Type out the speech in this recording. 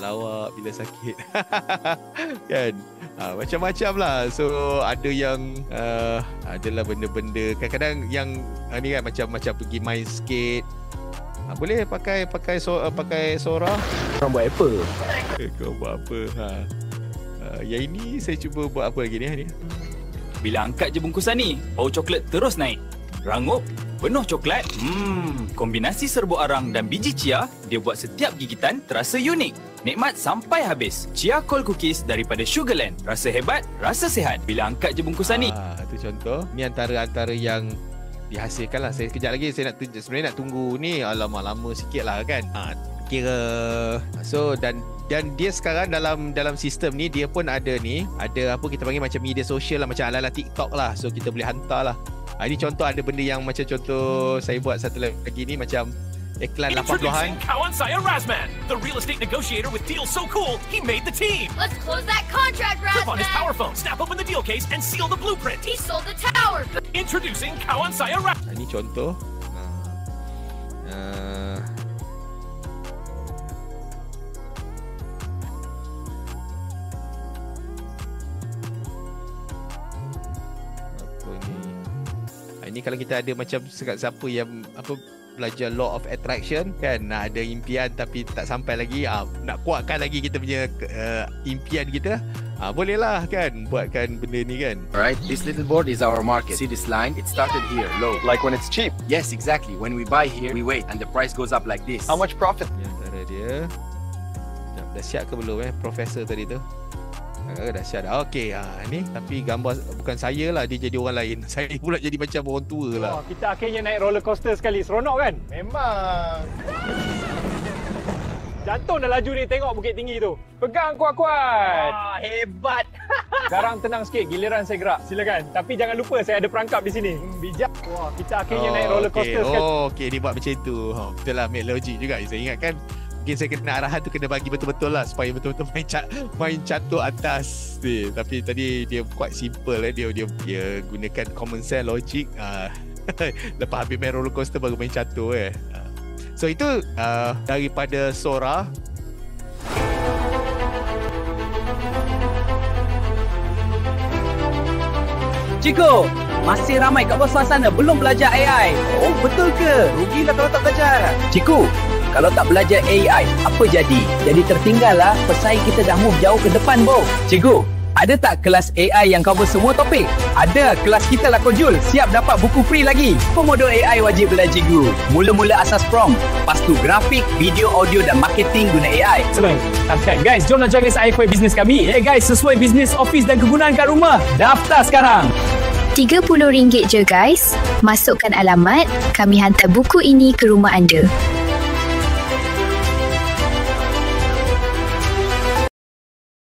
lawak bila sakit. Kan, macam-macam lah. So ada yang adalah benda-benda kadang-kadang yang ni kan, macam pergi main skate, boleh pakai Sora. Korang buat apa? Kau buat apa? Yang ini saya cuba buat apa lagi ni? Bila angkat je bungkusan ni, bau coklat terus naik. Rangup, penuh coklat. Kombinasi serbuk arang dan biji chia, dia buat setiap gigitan terasa unik. Nikmat sampai habis. Chia Cold Cookies daripada Sugarland. Rasa hebat, rasa sihat. Bila angkat je bungkusan ni. Itu contoh. Ni antara yang dihasilkan lah. Saya kejap lagi saya sebenarnya nak tunggu ni. Alamak, lama sikit lah kan. Kira so dan dia sekarang dalam sistem ni dia pun ada apa kita panggil macam media sosial lah, macam ala-ala TikTok lah. So kita boleh hantar lah. Ini contoh ada benda yang macam contoh saya buat satu lagi ni macam iklan 80-an. Kawan saya Razman, the real estate negotiator with deals so cool, he made the team. Let's close that contract, Razman. Clip on his power phone, snap open the deal case, and seal the blueprint. He sold the tower. Introducing Kawan saya Razman. Ini contoh. Apa ni? Ini kalau kita ada macam siapa yang belajar law of attraction kan, ada impian tapi tak sampai lagi, nak kuatkan lagi kita punya impian kita, bolehlah kan buatkan benda ni kan. Alright, this little board is our market. See this line? It started here, low. Like when it's cheap. Yes, exactly. When we buy here, we wait and the price goes up like this. How much profit? Di antara dia, dah siap ke belum profesor tadi tu? Dah siap dah. Okey, ni tapi gambar bukan saya lah, dia jadi orang lain. Saya pula jadi macam orang tua lah. Kita akhirnya naik roller coaster sekali. Seronok kan? Memang. Jantung dah laju ni, tengok bukit tinggi tu. Pegang kuat-kuat. Hebat. Sekarang tenang sikit, giliran saya gerak. Silakan. Tapi jangan lupa saya ada perangkap di sini. Bijak. Wah, kita akhirnya naik roller coaster sekali. Okey, dia buat macam tu. Betul lah, make logic juga. Saya ingatkan mungkin saya kena arahan tu kena bagi betul-betul lah supaya betul-betul main catur atas ni. Tapi tadi dia quite simple dia gunakan common sense, logic. Lepas habis main roller coaster baru main catur So itu daripada Sora. Cikgu, masih ramai kat luar sana belum belajar AI. Oh, betul ke? Rugilah kalau tak belajar. Cikgu, kalau tak belajar AI, apa jadi? Jadi tertinggal lah. Pesaing kita dah move jauh ke depan, bro. Cikgu, ada tak kelas AI yang cover semua topik? Ada, kelas kita lah Kojul. Siap dapat buku free lagi. Komodo AI wajib belajar cikgu. Mula-mula asas prompt. Lepas tu grafik, video, audio dan marketing guna AI. Senang. Subscribe guys, jomlah join AI bisnes kami. Guys, sesuai bisnes, office dan kegunaan kat rumah. Daftar sekarang. RM30 je guys. Masukkan alamat, kami hantar buku ini ke rumah anda.